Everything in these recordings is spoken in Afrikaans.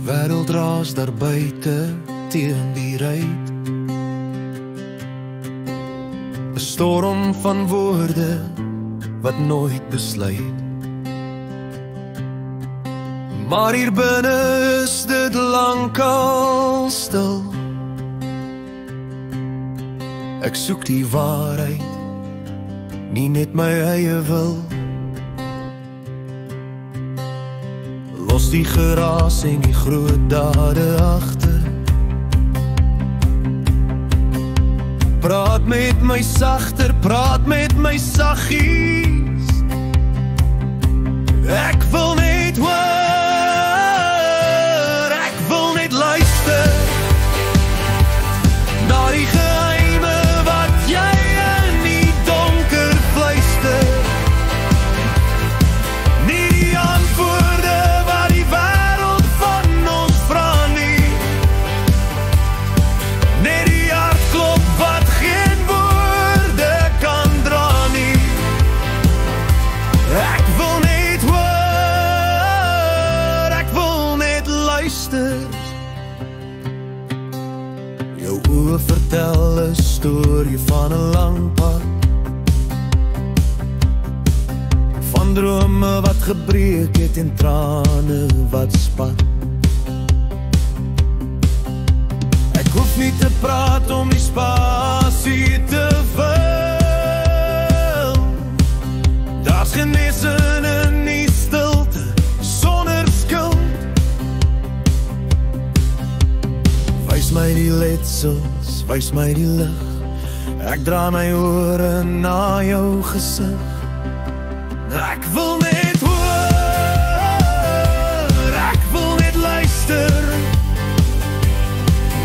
Wêreld raas daar buite teen die ruit. 'n Storm van woorde wat nooit besluit. Maar hier binne is dit lankal stil. Ek soek die waarheid, nie net my eie wil. Los die geraas en die groot dade agter. Praat met my sagter, praat met my saggies. Ek wil net hoor, ek wil net luister na die geheime wat jy in die donker fluister. Nie die antwoorde wat die wêreld van ons vra nie. Net die hartklop wat geen woorde kan dra nie. Ek wil net hoor, ek wil net luister. Jou oë vertel 'n storie van 'n lang pad, van drome wat gebreek het en trane wat spat. Ek hoef nie te praat om die spasie te vul. Daar's genesing in die stilte, sonder skuld. Wys my die letsels, wys my die lig. Ek draai my ore na jou gesig. Ek wil net hoor, ek wil net luister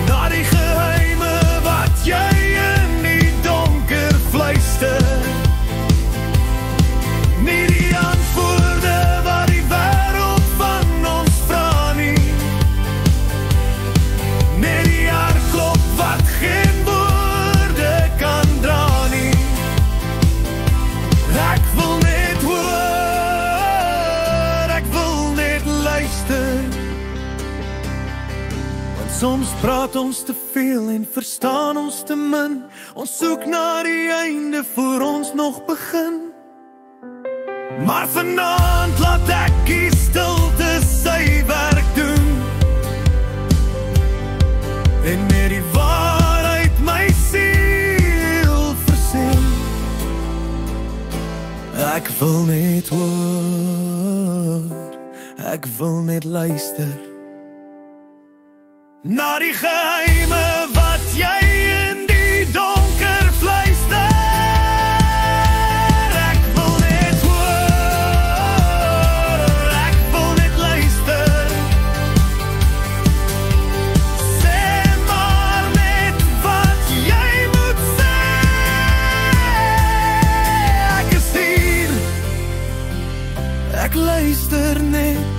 na die geheime wat jy in die donker fluister. Nie die antwoorde wat die wêreld van ons vra nie. Net die hartklop wat geen woorde kan dra nie. Ek wil net hoor, ek wil net luister. Want soms praat ons te veel en verstaan ons te min. Ons soek na die einde voor ons nog begin. Maar vanaand laat ek die stilte sy werk doen. En met die waarheid my siel verseël. Ek wil net hoor, ek wil net luister na die geheime wat jy in die donker fluister. Ek wil net hoor, ek wil net luister. Sê maar net wat jy moet sê. Ek is hier, ek luister net.